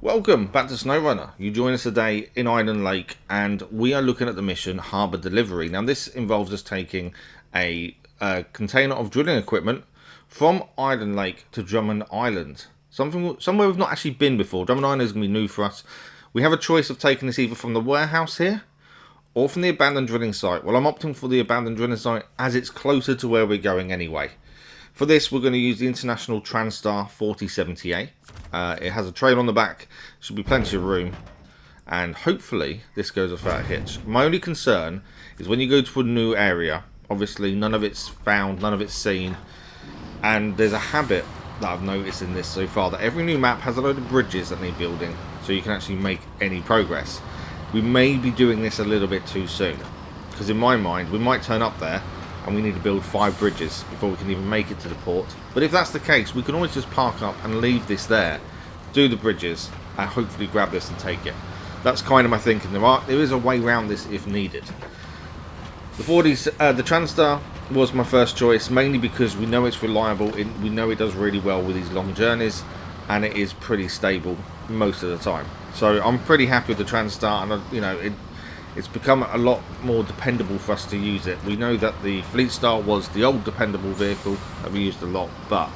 Welcome back to SnowRunner. You join us today in Island Lake and we are looking at the mission Harbour Delivery. Now this involves us taking a container of drilling equipment from Island Lake to Drummond Island. Somewhere we've not actually been before. Drummond Island is going to be new for us. We have a choice of taking this either from the warehouse here or from the abandoned drilling site. Well, I'm opting for the abandoned drilling site as it's closer to where we're going anyway. For this, we're going to use the International Transstar 4070A. It has a trailer on the back, should be plenty of room, and hopefully this goes without a hitch. My only concern is when you go to a new area, obviously none of it's found, none of it's seen, and there's a habit that I've noticed in this so far, that every new map has a load of bridges that need building, so you can actually make any progress. We may be doing this a little bit too soon, because in my mind, we might turn up there, and we need to build 5 bridges before we can even make it to the port. But if that's the case, we can always just park up and leave this there, do the bridges, and hopefully grab this and take it. That's kind of my thinking. There is a way around this if needed. The Transstar was my first choice, mainly because we know it's reliable, we know it does really well with these long journeys, and it is pretty stable most of the time. So I'm pretty happy with the Transstar, and it's become a lot more dependable for us to use it. We know that the Fleet Star was the old dependable vehicle that we used a lot, but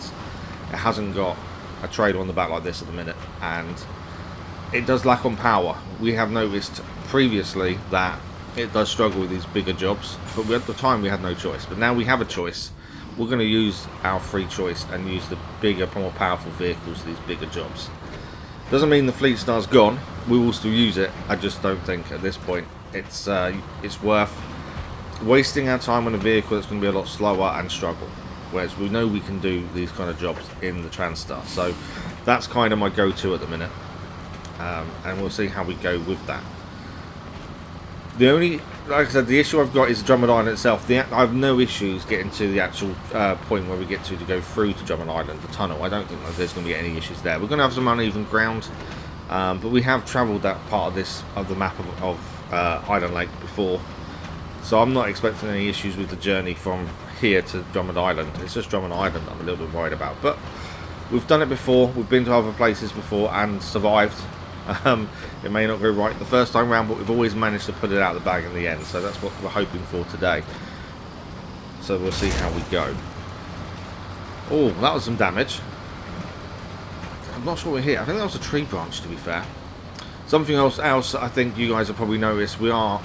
it hasn't got a trailer on the back like this at the minute, and it does lack on power. We have noticed previously that it does struggle with these bigger jobs, but at the time we had no choice. But now we have a choice. We're going to use our free choice and use the bigger, more powerful vehicles for these bigger jobs. Doesn't mean the Fleet Star's gone. We will still use it. I just don't think at this point it's worth wasting our time on a vehicle that's going to be a lot slower and struggle, whereas we know we can do these kind of jobs in the Transstar. So that's kind of my go-to at the minute, and we'll see how we go with that. The only, like I said, the issue I've got is Drummond Island itself. I have no issues getting to the actual point where we get to go through to Drummond Island, the tunnel. I don't think that there's going to be any issues there. We're going to have some uneven ground, but we have travelled that part of the map of Island Lake before, so I'm not expecting any issues with the journey from here to Drummond Island. It's just Drummond Island I'm a little bit worried about, but we've done it before, we've been to other places before and survived. It may not go right the first time round, but we've always managed to put it out of the bag in the end, so that's what we're hoping for today. So we'll see how we go. Oh, that was some damage. I'm not sure we're here. I think that was a tree branch, to be fair. Something else I think you guys have probably noticed, we have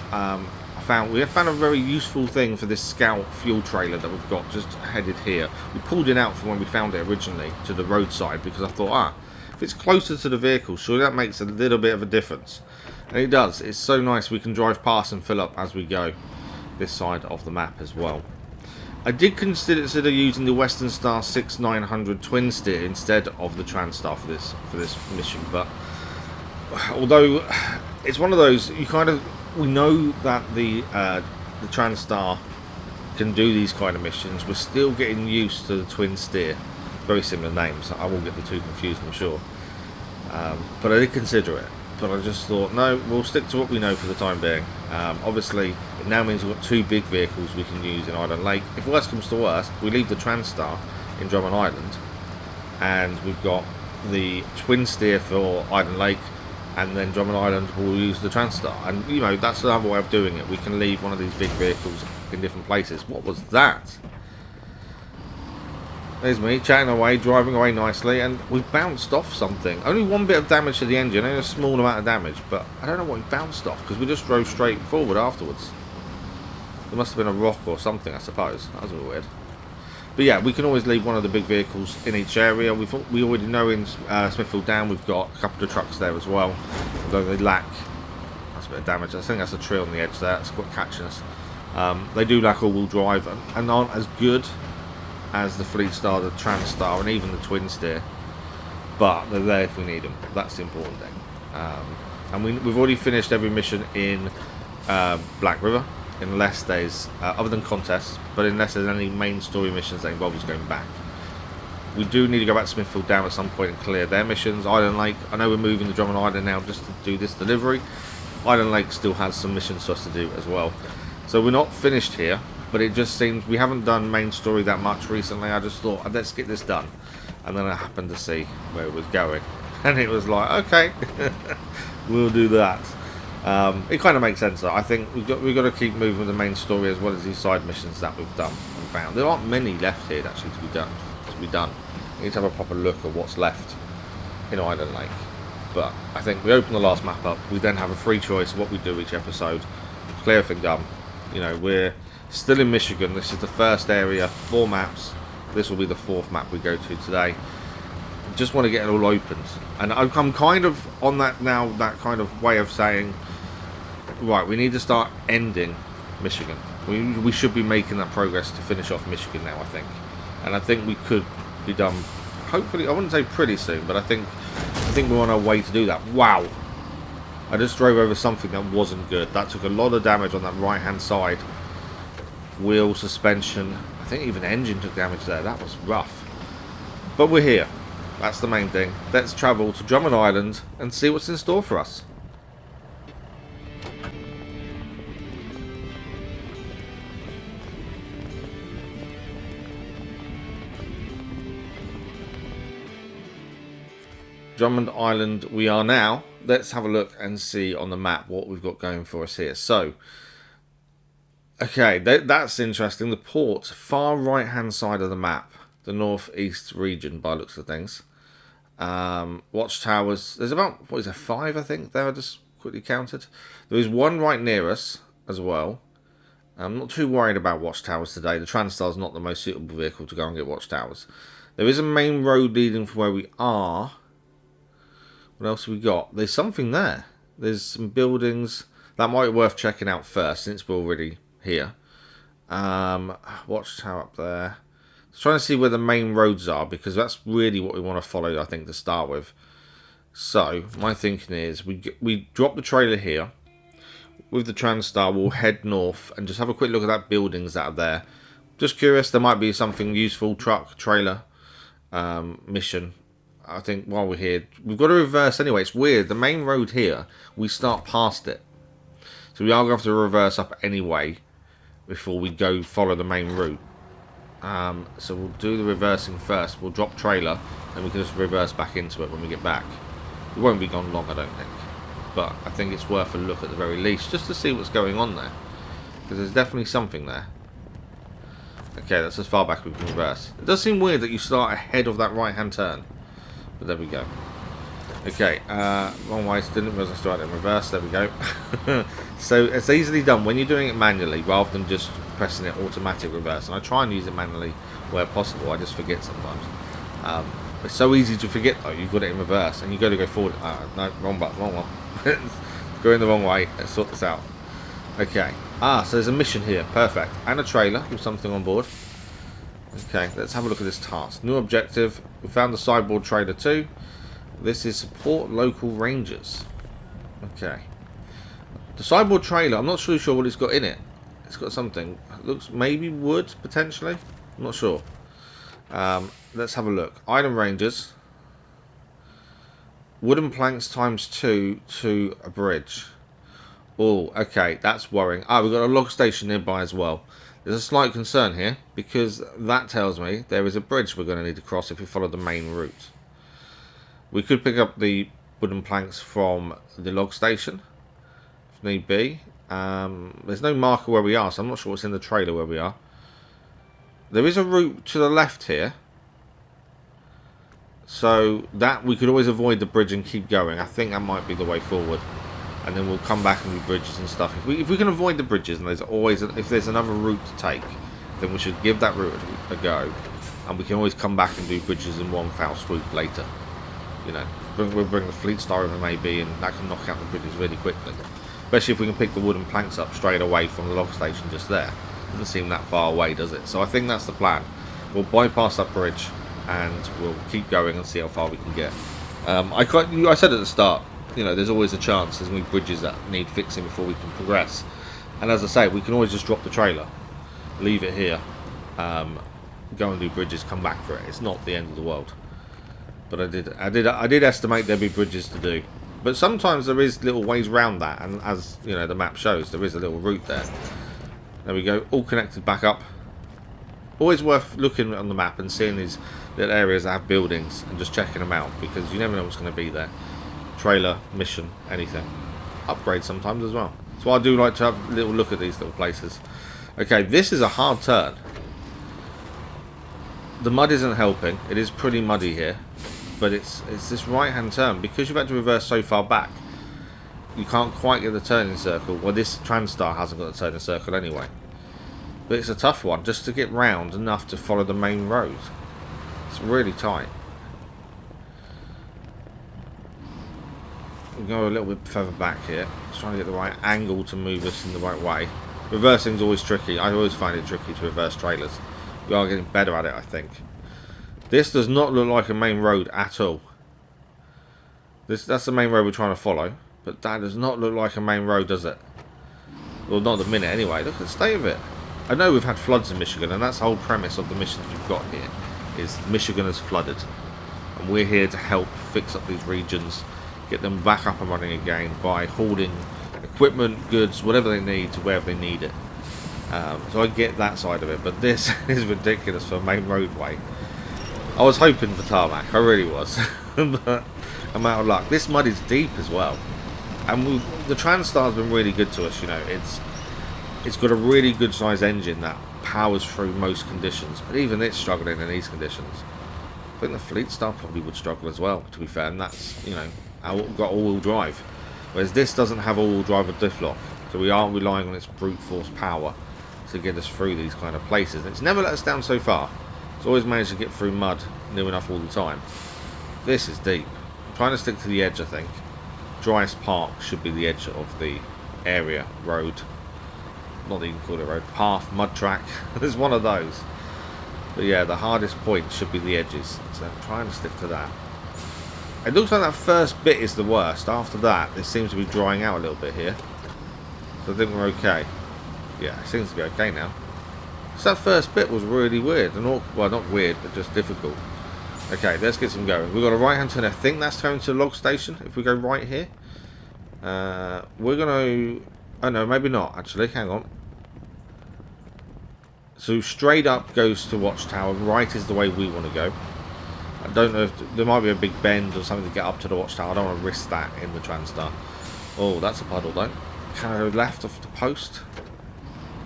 found a very useful thing for this scout fuel trailer that we've got just headed here. We pulled it out from when we found it originally to the roadside because I thought, if it's closer to the vehicle, surely that makes a little bit of a difference. And it does. It's so nice we can drive past and fill up as we go this side of the map as well. I did consider using the Western Star 6900 twin steer instead of the Transstar for this mission, but although it's one of those, we know that the Transstar can do these kind of missions. We're still getting used to the twin steer. Very similar names. I will get the two confused, I'm sure. But I did consider it. But I just thought, no, we'll stick to what we know for the time being. Obviously, it now means we've got 2 big vehicles we can use in Island Lake. If worst comes to worst, we leave the Transstar in Drummond Island, and we've got the twin steer for Island Lake, and then Drummond Island will use the Transstar. And, that's another way of doing it. We can leave one of these big vehicles in different places. What was that? There's me, chatting away, driving away nicely, and we've bounced off something. Only one bit of damage to the engine, only a small amount of damage, but I don't know what we bounced off, because we just drove straight forward afterwards. There must have been a rock or something, I suppose. That was a bit weird. But yeah, we can always leave one of the big vehicles in each area. We already know in Smithfield Down we've got a couple of trucks there as well, although they lack, that's a bit of damage. I think that's a tree on the edge there, that's quite catching us. They do lack all-wheel drive and aren't as good as the Fleet Star, the Transstar, and even the twin steer, but they're there if we need them. That's the important thing. And we've already finished every mission in Black River, unless there's other than contests, but unless there's any main story missions that involve us going back. We do need to go back to Smithfield Down at some point and clear their missions. Island Lake, I know we're moving to Drummond Island now just to do this delivery. Island Lake still has some missions for us to do as well, so we're not finished here. But it just seems we haven't done main story that much recently. I just thought, let's get this done. And then I happened to see where it was going. And it was like, okay, we'll do that. It kind of makes sense though. I think we've got to keep moving with the main story as well as these side missions that we've done and found. There aren't many left here actually to be done. We need to have a proper look at what's left in Island Lake. But I think we open the last map up. We then have a free choice of what we do each episode. Clear everything done. You know, we're still in Michigan. This is the first area, 4 maps. This will be the 4th map we go to today. Just want to get it all opened. And I'm kind of on that now, that kind of way of saying, right, we need to start ending Michigan. We should be making that progress to finish off Michigan now, I think. And I think we could be done, hopefully, I wouldn't say pretty soon, but I think we're on our way to do that. Wow. I just drove over something that wasn't good. That took a lot of damage on that right-hand side. Wheel, suspension, I think even engine took damage there. That was rough. But we're here. That's the main thing. Let's travel to Drummond Island and see what's in store for us. Drummond Island we are now. Let's have a look and see on the map what we've got going for us here. So, okay, that's interesting. The port, far right hand side of the map, the northeast region by looks of things. Watchtowers, there's about, what is there, 5 I think there, I just quickly counted. There is one right near us as well. I'm not too worried about watchtowers today. The Transtar is not the most suitable vehicle to go and get watchtowers. There is a main road leading from where we are. What else have we got? There's something there. There's some buildings. That might be worth checking out first since we're already here. Watchtower up there. Just trying to see where the main roads are because that's really what we want to follow, I think, to start with. So, my thinking is we drop the trailer here. With the Transtar, we'll head north and just have a quick look at that buildings that are there. Just curious, there might be something useful, truck, trailer, mission. I think while we're here, we've got to reverse anyway. It's weird. The main road here, we start past it. So we are going to have to reverse up anyway before we go follow the main route. So we'll do the reversing first. We'll drop trailer and we can just reverse back into it when we get back. It won't be gone long, I don't think. But I think it's worth a look at the very least just to see what's going on there. Because there's definitely something there. Okay, that's as far back as we can reverse. It does seem weird that you start ahead of that right-hand turn. But there we go. Okay, wrong way. Didn't realize I started in reverse. There we go. So it's easily done when you're doing it manually rather than just pressing it automatic reverse. And I try and use it manually where possible. I just forget sometimes. It's so easy to forget though. You've got it in reverse and you got to go forward. No, wrong button, wrong one. Going the wrong way. Let's sort this out. Okay. So there's a mission here. Perfect. And a trailer with something on board. Okay, let's have a look at this task. New objective. We found the sideboard trailer too. This is support local rangers. Okay. The sideboard trailer, I'm not really sure what it's got in it. It's got something. It looks maybe wood, potentially. I'm not sure. Let's have a look. Item rangers. Wooden planks ×2 to a bridge. Oh, okay, that's worrying. We've got a log station nearby as well. There's a slight concern here, because that tells me there is a bridge we're going to need to cross if we follow the main route. We could pick up the wooden planks from the log station, if need be. There's no marker where we are, so I'm not sure what's in the trailer where we are. There is a route to the left here. So that we could always avoid the bridge and keep going. I think that might be the way forward. And then we'll come back and do bridges and stuff. If we can avoid the bridges, and if there's another route to take, then we should give that route a go. And we can always come back and do bridges in one foul swoop later. You know, we'll bring the Fleet Star over maybe, and that can knock out the bridges really quickly. Especially if we can pick the wooden planks up straight away from the log station just there. Doesn't seem that far away, does it? So I think that's the plan. We'll bypass that bridge, and we'll keep going and see how far we can get. I said at the start, you know, there's always a chance there's going to be bridges that need fixing before we can progress. And as I say, we can always just drop the trailer, leave it here, go and do bridges, come back for it. It's not the end of the world. But I did estimate there'd be bridges to do. But sometimes there is little ways around that, and as you know, the map shows, there is a little route there. There we go, all connected back up. Always worth looking on the map and seeing these little areas that have buildings and just checking them out, because you never know what's going to be there. Trailer, mission, anything. Upgrade sometimes as well. So I do like to have a little look at these little places. Okay, this is a hard turn. The mud isn't helping. It is pretty muddy here, but it's this right hand turn, because you've had to reverse so far back. You can't quite get the turning circle. Well, this TranStar hasn't got the turning circle anyway. But it's a tough one just to get round enough to follow the main road. It's really tight. We'll go a little bit further back here. Just trying to get the right angle to move us in the right way. Reversing's always tricky. I always find it tricky to reverse trailers. We are getting better at it, I think. This does not look like a main road at all. That's the main road we're trying to follow. But that does not look like a main road, does it? Well, not at the minute anyway. Look at the state of it. I know we've had floods in Michigan, and that's the whole premise of the missions we've got here. Is Michigan is flooded. And we're here to help fix up these regions. Get them back up and running again by hauling equipment, goods, whatever they need to wherever they need it. So I get that side of it, but this is ridiculous for a main roadway. I was hoping for tarmac, I really was, but I'm out of luck. This mud is deep as well, and the TranStar's been really good to us. You know, it's got a really good size engine that powers through most conditions, but even it's struggling in these conditions. I think the Fleet Star probably would struggle as well, to be fair, and that's, you know, got all-wheel drive, whereas this doesn't have all-wheel drive or diff lock, so we are relying on its brute force power to get us through these kind of places. And it's never let us down so far. It's always managed to get through mud near enough all the time. This is deep. I'm trying to stick to the edge, I think. Driest Park should be the edge of the area, road. Not even call it road. Path, mud track. There's one of those. But yeah, the hardest point should be the edges. So I'm trying to stick to that. It looks like that first bit is the worst. After that, it seems to be drying out a little bit here. So I think we're okay. Yeah, it seems to be okay now. So that first bit was really weird. And well, not weird, but just difficult. Okay, let's get some going. We've got a right hand turn. I think that's going to the log station. If we go right here. We're going to... Oh no, maybe not actually. Hang on. So straight up goes to Watchtower. Right is the way we want to go. I don't know if there might be a big bend or something to get up to the Watchtower. I don't want to risk that in the TranStar. Oh, that's a puddle though. Can I go left off the post?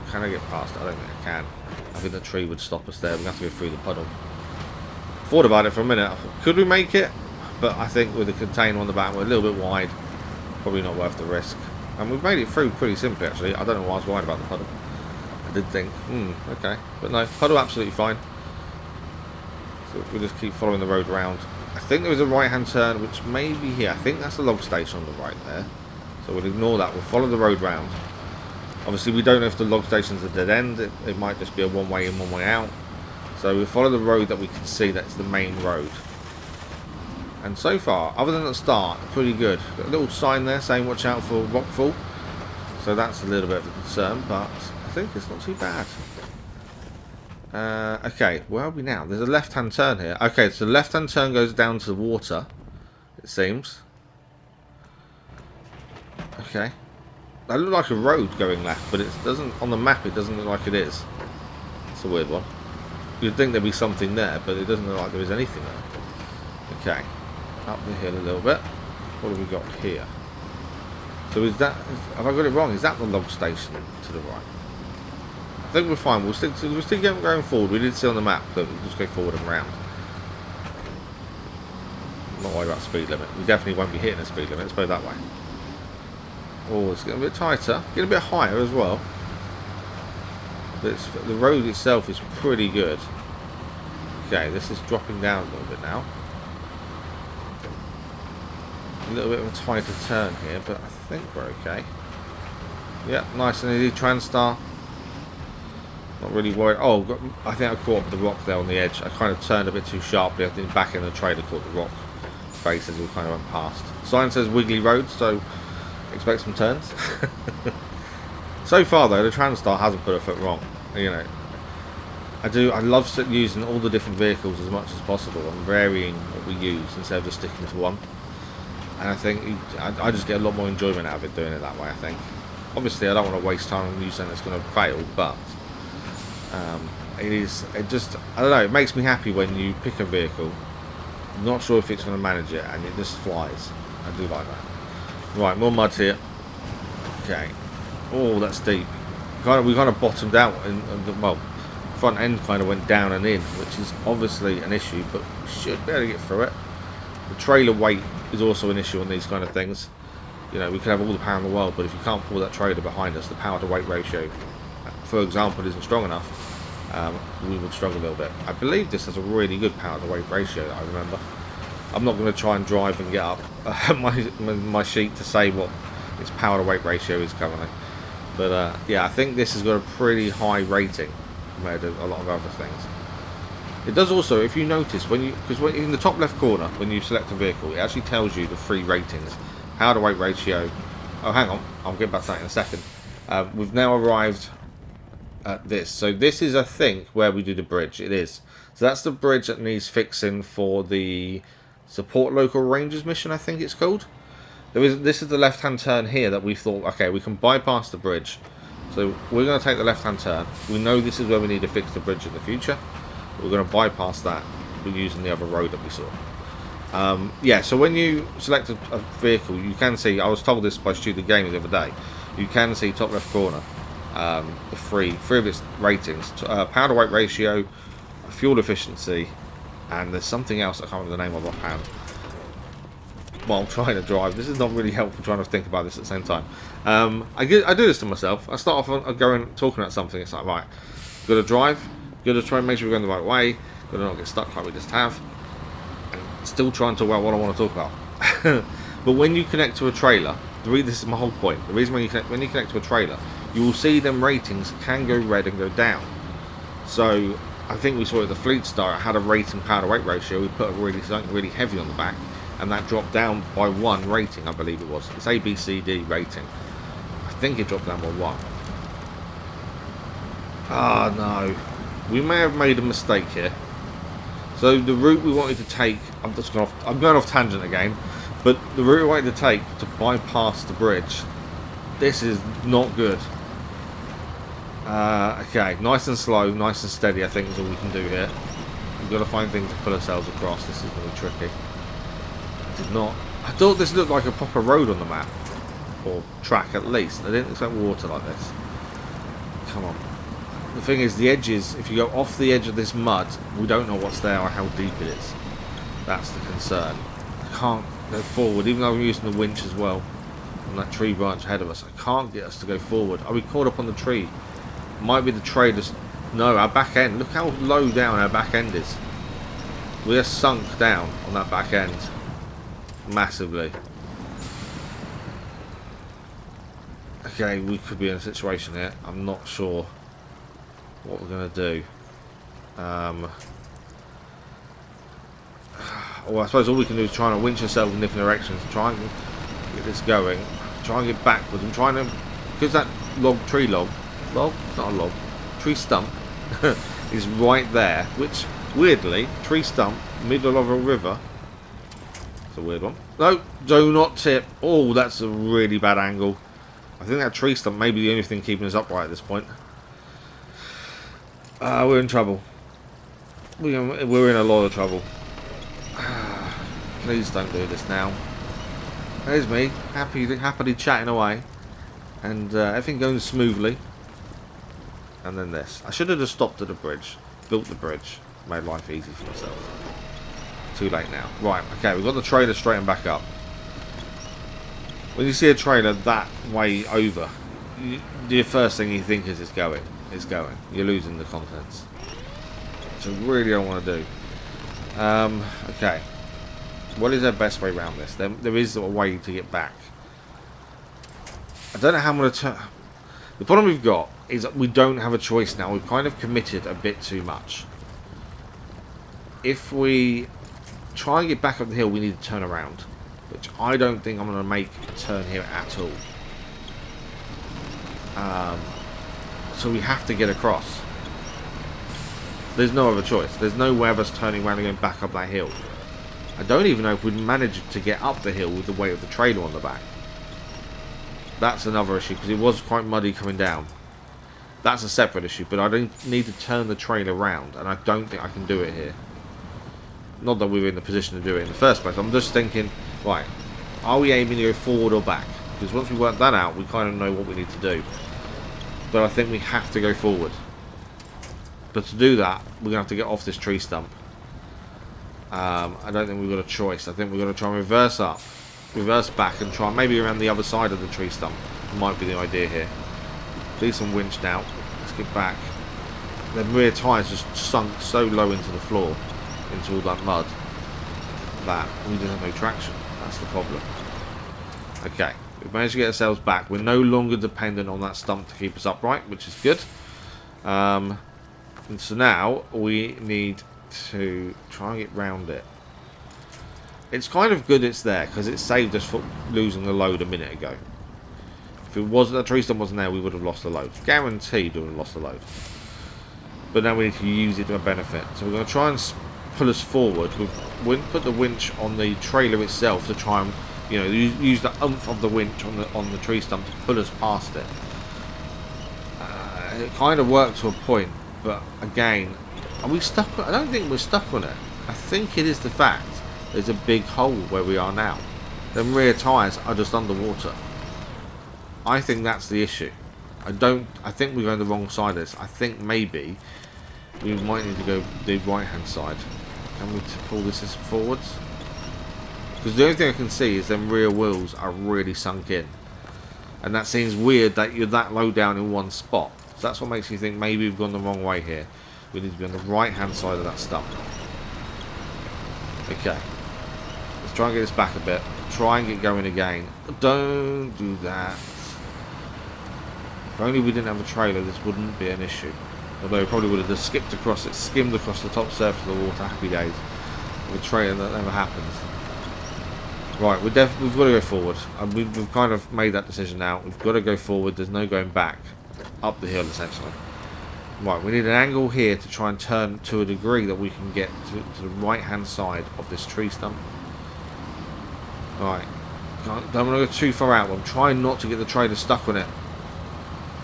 Can I get past it? I don't think I can. I think the tree would stop us there. We're going to have to go through the puddle. Thought about it for a minute. I thought, could we make it? But I think with the container on the back, we're a little bit wide. Probably not worth the risk. And we've made it through pretty simply actually. I don't know why I was worried about the puddle. I did think, okay. But no, puddle absolutely fine. So we'll just keep following the road round. I think there is a right hand turn which may be here. I think that's the log station on the right there. So we'll ignore that. We'll follow the road round. Obviously we don't know if the log station's a dead end. It might just be a one way in, one way out. So we'll follow the road that we can see. That's the main road. And so far, other than the start, pretty good. Got a little sign there saying watch out for rockfall. So that's a little bit of a concern, but I think it's not too bad. Okay, where are we now? There's a left-hand turn here. Okay, so the left-hand turn goes down to the water, it seems. Okay. That looked like a road going left, but it doesn't, on the map it doesn't look like it is. It's a weird one. You'd think there'd be something there, but it doesn't look like there is anything there. Okay. Up the hill a little bit. What have we got here? So is that... Have I got it wrong? Is that the log station to the right? I think we're fine. We'll still going forward. We did see on the map that we'll just go forward and round. I'm not worried about speed limit. We definitely won't be hitting the speed limit. Let's go that way. Oh, it's getting a bit tighter. Getting a bit higher as well. But the road itself is pretty good. Okay, this is dropping down a little bit now. A little bit of a tighter turn here, but I think we're okay. Yeah, nice and easy. TranStar. Not really worried. Oh, I think I caught up with the rock there on the edge. I kind of turned a bit too sharply. I think back in the trailer caught the rock face as we kind of went past. Sign says wiggly road, so expect some turns. So far though, the TranStar hasn't put a foot wrong. You know, I love using all the different vehicles as much as possible and varying what we use instead of just sticking to one. And I think I just get a lot more enjoyment out of it doing it that way, I think. Obviously I don't want to waste time on using something that's going to fail, but It just, I don't know, it makes me happy when you pick a vehicle, not sure if it's going to manage it, and it just flies. I do like that. Right, more mud here. Okay. Oh, that's deep. We kind of bottomed out, and well, front end kind of went down and in, which is obviously an issue, but we should be able to get through it. The trailer weight is also an issue on these kind of things. You know, we could have all the power in the world, but if you can't pull that trailer behind us, the power to weight ratio, for example, isn't strong enough, we would struggle a little bit. I believe this has a really good power to weight ratio, I remember. I'm not going to try and drive and get up my sheet to say what its power to weight ratio is currently. But yeah, I think this has got a pretty high rating compared to a lot of other things. It does also, if you notice, because in the top left corner, when you select a vehicle, it actually tells you the 3 ratings. Power to weight ratio. Oh, hang on, I'll get back to that in a second. We've now arrived at this. So this is, I think, where we do the bridge. It is. So that's the bridge that needs fixing for the support local rangers mission, I think it's called. This is the left-hand turn here that we thought, okay, we can bypass the bridge. So we're going to take the left-hand turn. We know this is where we need to fix the bridge in the future. We're going to bypass that. We're using the other road that we saw. Yeah, so when you select a vehicle, you can see, I was told this by Student Gaming the other day, you can see top left corner, the three of its ratings, power to weight ratio, fuel efficiency, and there's something else I can't remember the name of offhand. While I'm trying to drive, this is not really helpful trying to think about this at the same time. I do this to myself. I start off talking about something, it's like, right, got to drive, got to try and make sure we're going the right way, got to not get stuck like we just have. Still trying to talk about what I want to talk about. But when you connect to a trailer, this is my whole point. The reason when you connect to a trailer, you will see them ratings can go red and go down. So I think we saw at the Fleet Star, it had a rating power to weight ratio. We put something really heavy on the back, and that dropped down by 1 rating, I believe it was. It's A, B, C, D rating. I think it dropped down by 1. Ah, no. We may have made a mistake here. So the route we wanted to take, I'm going off tangent again, but the route we wanted to take to bypass the bridge, this is not good. Okay, nice and slow, nice and steady, I think is all we can do here. We've got to find things to pull ourselves across. This is going to be tricky. I thought this looked like a proper road on the map, or track at least. I didn't expect water like this. Come on. The thing is, the edges, if you go off the edge of this mud, we don't know what's there or how deep it is. That's the concern. I can't go forward, even though I'm using the winch as well on that tree branch ahead of us. I can't get us to go forward. Are we caught up on the tree? Might be the trailers. No, our back end. Look how low down our back end is. We are sunk down on that back end. Massively. Okay, we could be in a situation here. I'm not sure what we're going to do. Well, I suppose all we can do is try and winch ourselves in different directions, try and get this going, try and get backwards. I'm trying to, because that tree log, it's not a log, tree stump is right there, which weirdly, tree stump, middle of a river. It's a weird one. No, do not tip. Oh, that's a really bad angle. I think that tree stump may be the only thing keeping us upright at this point. We're in trouble. We're in a lot of trouble. Please don't do this now. There's me, happily chatting away, and everything going smoothly. And then this. I should have just stopped at the bridge, built the bridge, made life easy for myself. Too late now. Right, okay, we've got the trailer straightened back up. When you see a trailer that way over, the first thing you think is it's going. It's going. You're losing the contents. So really don't want to do. Okay. What is the best way around this? There is a way to get back. I don't know how I'm going to turn. The problem we've got is that we don't have a choice now. We've kind of committed a bit too much. If we try and get back up the hill, we need to turn around, which I don't think I'm going to make a turn here at all. So we have to get across. There's no other choice. There's no way of us turning around and going back up that hill. I don't even know if we'd manage to get up the hill with the weight of the trailer on the back. That's another issue, because it was quite muddy coming down. That's a separate issue, but I don't need to turn the trailer around, and I don't think I can do it here. Not that we were in the position to do it in the first place. I'm just thinking, right, are we aiming to go forward or back? Because once we work that out, we kind of know what we need to do. But I think we have to go forward. But to do that, we're going to have to get off this tree stump. I don't think we've got a choice. I think we're going to try and reverse up, reverse back, and try maybe around the other side of the tree stump. Might be the idea here. Do some winch now. Let's get back. The rear tyres just sunk so low into the floor, into all that mud, that we just have no traction. That's the problem. Okay, we've managed to get ourselves back. We're no longer dependent on that stump to keep us upright, which is good. And so now we need to try and get round it. It's kind of good it's there, because it saved us from losing the load a minute ago. If it wasn't, the tree stump wasn't there, we would have lost the load. Guaranteed we would have lost the load. But now we need to use it to our benefit. So we're going to try and pull us forward. We've put the winch on the trailer itself to try and, you know, use the oomph of the winch on the tree stump to pull us past it. It kind of worked to a point, but again, are we stuck? I don't think we're stuck on it. I think it is the fact there's a big hole where we are now. The rear tyres are just underwater. I think that's the issue. I think we're going the wrong side of this. I think maybe we might need to go the right hand side. Can we pull this forwards? Because the only thing I can see is them rear wheels are really sunk in. And that seems weird that you're that low down in one spot. So that's what makes me think maybe we've gone the wrong way here. We need to be on the right hand side of that stump. Okay. Let's try and get this back a bit. Try and get going again. Don't do that. If only we didn't have a trailer, this wouldn't be an issue. Although we probably would have just skipped across it, skimmed across the top surface of the water, happy days. With a trailer, that never happens. Right, we've got to go forward. We've kind of made that decision now. We've got to go forward, there's no going back. Up the hill, essentially. Right, we need an angle here to try and turn to a degree that we can get to the right-hand side of this tree stump. Right. Don't want to go too far out. I'm trying not to get the trailer stuck on it.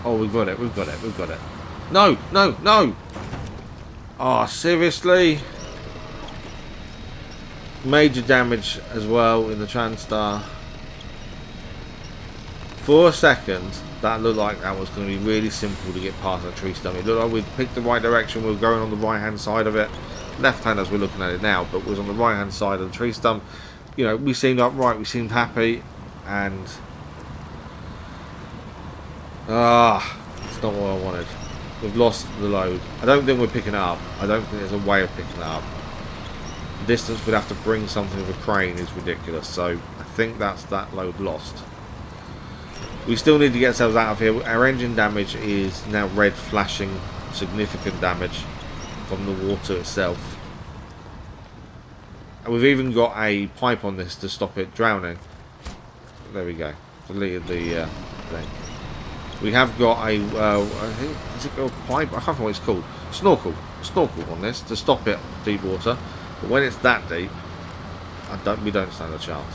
Oh, we've got it, we've got it, we've got it. No, no, no! Oh, seriously? Major damage as well in the TranStar. For a second, that looked like that was going to be really simple to get past that tree stump. It looked like we'd picked the right direction, we were going on the right hand side of it. Left hand as we're looking at it now, but was on the right hand side of the tree stump. You know, we seemed upright, we seemed happy, and it's not what I wanted. We've lost the load. I don't think we're picking it up. I don't think there's a way of picking it up. The distance we'd have to bring something with a crane is ridiculous, so I think that's that load lost. We still need to get ourselves out of here. Our engine damage is now red flashing, significant damage from the water itself. And we've even got a pipe on this to stop it drowning. There we go. Deleted the thing. We have got a, I think, is it a pipe? I can't remember what it's called. Snorkel on this to stop it deep water. But when it's that deep, we don't stand a chance.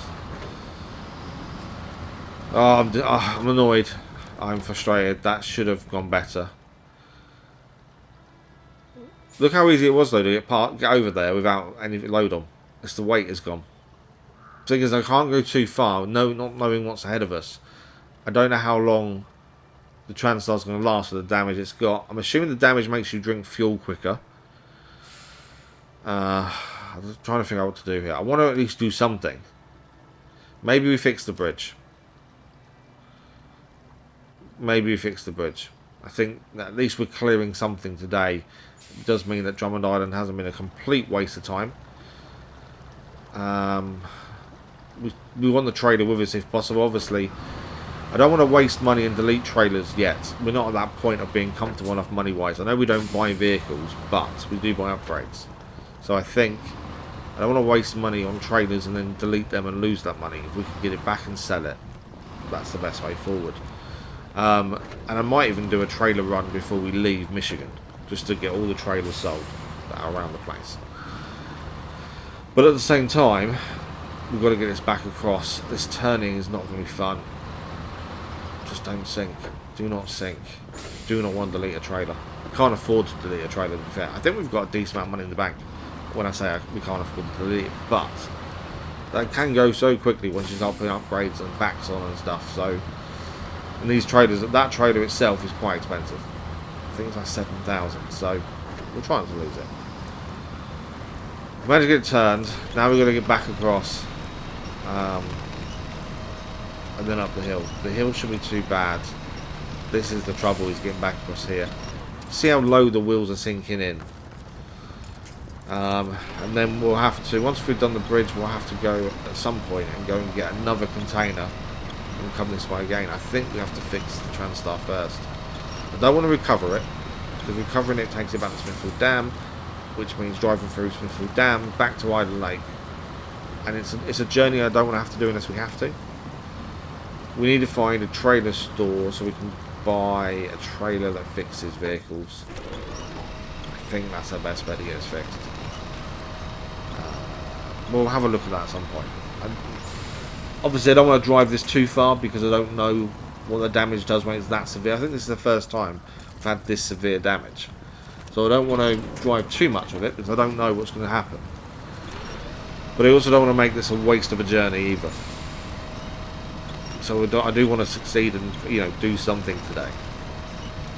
Oh, I'm annoyed. I'm frustrated. That should have gone better. Look how easy it was though to get over there without any load on. It's the weight is gone. The thing is, I can't go too far. No, not knowing what's ahead of us. I don't know how long the TranStar's going to last with the damage it's got. I'm assuming the damage makes you drink fuel quicker. I'm trying to figure out what to do here. I want to at least do something. Maybe we fix the bridge. Maybe we fix the bridge. I think that at least we're clearing something today. It does mean that Drummond Island hasn't been a complete waste of time. We want the trailer with us if possible. Obviously, I don't want to waste money and delete trailers yet. We're not at that point of being comfortable enough money-wise. I know we don't buy vehicles, but we do buy upgrades. So I think I don't want to waste money on trailers and then delete them and lose that money. If we can get it back and sell it, that's the best way forward. And I might even do a trailer run before we leave Michigan, just to get all the trailers sold that are around the place. But at the same time, we've got to get this back across. This turning is not going to be fun. Just don't sink. Do not sink. Do not want to delete a trailer. I can't afford to delete a trailer, to be fair. I think we've got a decent amount of money in the bank when I say we can't afford to delete it, but that can go so quickly once you start putting upgrades and backs on and stuff. So, and these trailers, that trailer itself is quite expensive. I think it's like 7,000, so we're trying to lose it. We managed to get it turned. Now we've got to get back across. And then up the hill. The hill shouldn't be too bad. This is the trouble, is getting back across here. See how low the wheels are sinking in. And then we'll have to, once we've done the bridge, we'll have to go at some point and go and get another container and come this way again. I think we have to fix the TranStar first. I don't want to recover it, because recovering it takes it back to Smithfield Dam, which means driving through Smithfield Dam back to Idle Lake. And it's a journey I don't want to have to do unless we have to. We need to find a trailer store so we can buy a trailer that fixes vehicles. I think that's our best bet to get us fixed. We'll have a look at that at some point. Obviously I don't want to drive this too far because I don't know what the damage does when it's that severe. I think this is the first time I've had this severe damage. So I don't want to drive too much of it because I don't know what's going to happen. But I also don't want to make this a waste of a journey either. So I do want to succeed and, you know, do something today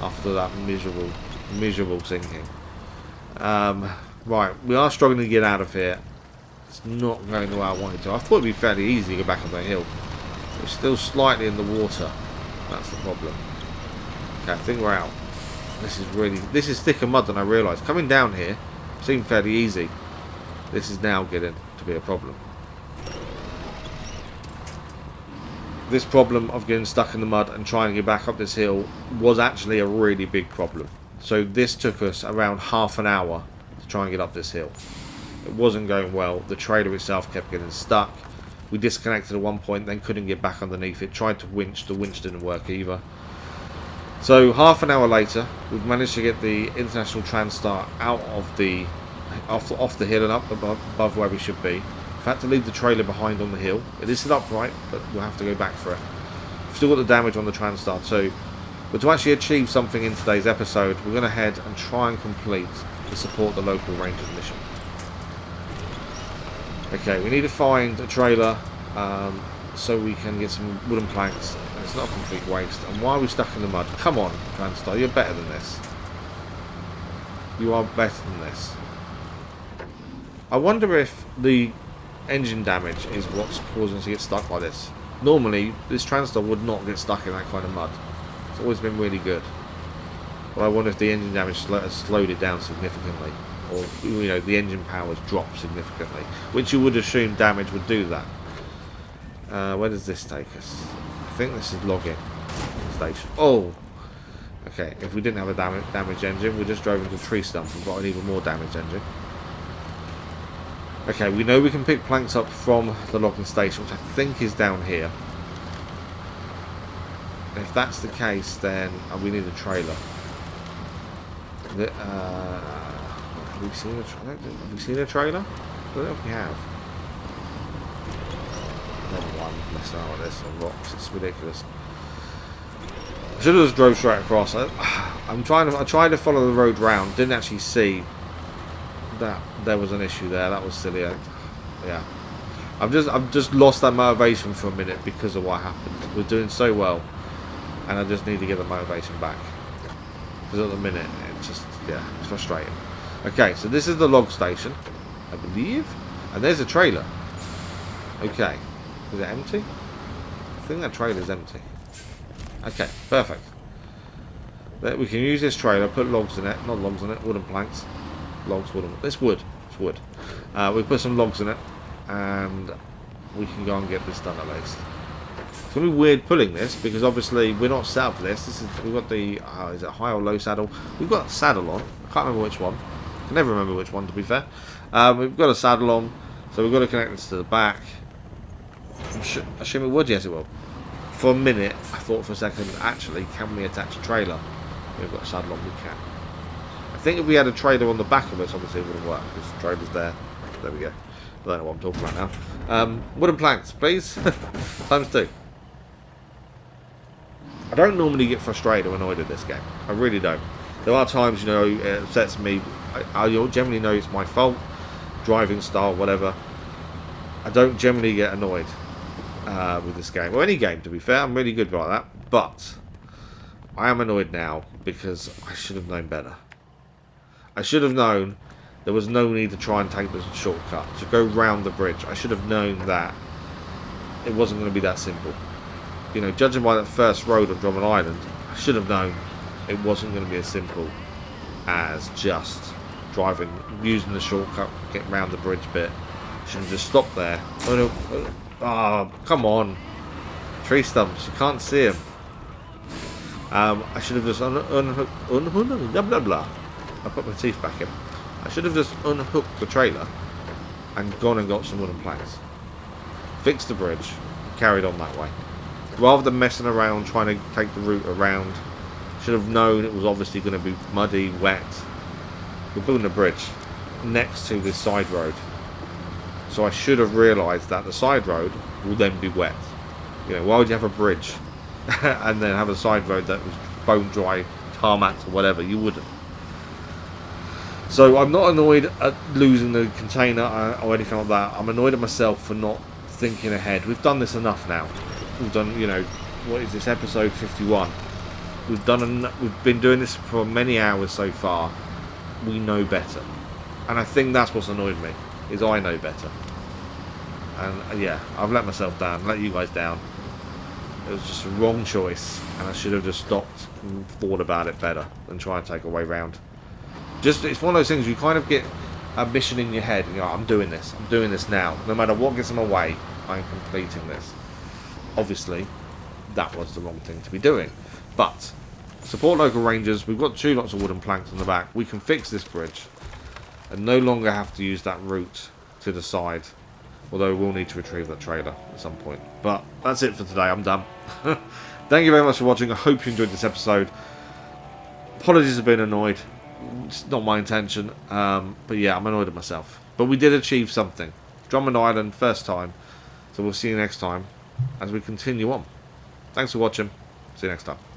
after that miserable sinking. Right, we are struggling to get out of here. It's not going the way I wanted to. I thought it'd be fairly easy to go back on the hill. We're still slightly in the water. That's the problem. Okay, I think we're out. This is thicker mud than I realised. Coming down here seemed fairly easy. This is now getting to be a problem. This problem of getting stuck in the mud and trying to get back up this hill was actually a really big problem. So this took us around half an hour to try and get up this hill. It wasn't going well. The trailer itself kept getting stuck. We disconnected at one point, then couldn't get back underneath it. Tried to winch. The winch didn't work either. So half an hour later, we've managed to get the International TranStar out of the off the hill and up above where we should be. We've had to leave the trailer behind on the hill. It is still upright, but we'll have to go back for it. We've still got the damage on the TranStar too. But to actually achieve something in today's episode, we're going to head and try and complete the support the local rangers mission. Okay, we need to find a trailer so we can get some wooden planks. And it's not a complete waste. And why are we stuck in the mud? Come on, TranStar, you're better than this. You are better than this. I wonder if the engine damage is what's causing us to get stuck like this. Normally, this TranStar would not get stuck in that kind of mud. It's always been really good. But I wonder if the engine damage has slowed it down significantly. Or, you know, the engine power has dropped significantly. Which you would assume damage would do that. Where does this take us? I think this is login station. Oh! Okay, if we didn't have a damaged engine, we just drove into a tree stump and got an even more damaged engine. Okay, we know we can pick planks up from the logging station, which I think is down here. And if that's the case, then we need a trailer. Have we seen a trailer? I don't know if we have. Never mind, messing around with this on rocks. It's ridiculous. I should have just drove straight across. I tried to follow the road round. Didn't actually see that there was an issue there. That was silly. Yeah, I've just lost that motivation for a minute because of what happened. We're doing so well, and I just need to get the motivation back. Because at the minute, it's just, yeah, it's frustrating. Okay, so this is the log station, I believe, and there's a trailer. Okay, is it empty? I think that trailer's empty. Okay, perfect. We can use this trailer, put logs in it, not logs in it, wooden planks. Logs, wooden. It's wood. It's wood. We put some logs in it, and we can go and get this done at least. It's gonna be weird pulling this because obviously we're not set up for this. We've got the is it high or low saddle? We've got a saddle on. I can't remember which one. I can never remember which one, to be fair. We've got a saddle on, so we've got to connect this to the back. I assume it would. Yes, it will. For a minute, I thought for a second, actually, can we attach a trailer? We've got a saddle on. We can. I think if we had a trailer on the back of us, obviously it wouldn't work because the trailer's there. There we go. I don't know what I'm talking about now. Wooden planks, please. Times 2. I don't normally get frustrated or annoyed at this game. I really don't. There are times, you know, it upsets me. I generally know it's my fault, driving style, whatever. I don't generally get annoyed with this game, or any game, to be fair. I'm really good like that. But I am annoyed now because I should have known better. I should have known there was no need to try and take the shortcut, to go round the bridge. I should have known that it wasn't going to be that simple. You know, judging by that first road of Drummond Island, I should have known it wasn't going to be as simple as just driving, using the shortcut, getting round the bridge bit. Should have just stopped there. Oh no! Oh, come on! Tree stumps, you can't see them. I should have just unhooked. Blah blah blah. I put my teeth back in. I should have just unhooked the trailer and gone and got some wooden planks, fixed the bridge, carried on that way. Rather than messing around trying to take the route around, should have known it was obviously going to be muddy, wet. We're building a bridge next to this side road, so I should have realised that the side road will then be wet. You know, why would you have a bridge and then have a side road that was bone dry, tarmac or whatever? You wouldn't. So I'm not annoyed at losing the container or anything like that. I'm annoyed at myself for not thinking ahead. We've done this enough now. We've done, you know, what is this, episode 51? We've been doing this for many hours so far. We know better, and I think that's what's annoyed me, is I know better. And yeah, I've let myself down, let you guys down. It was just a wrong choice, and I should have just stopped and thought about it better than try and take a way round. Just, it's one of those things, you kind of get a mission in your head, and you're like, I'm doing this now. No matter what gets in my way, I'm completing this. Obviously, that was the wrong thing to be doing. But, support local rangers, we've got 2 lots of wooden planks on the back. We can fix this bridge, and no longer have to use that route to the side. Although we'll need to retrieve that trailer at some point. But, that's it for today, I'm done. Thank you very much for watching, I hope you enjoyed this episode. Apologies for being annoyed. It's not my intention, but yeah, I'm annoyed at myself. But we did achieve something. Drummond Island, first time. So we'll see you next time as we continue on. Thanks for watching. See you next time.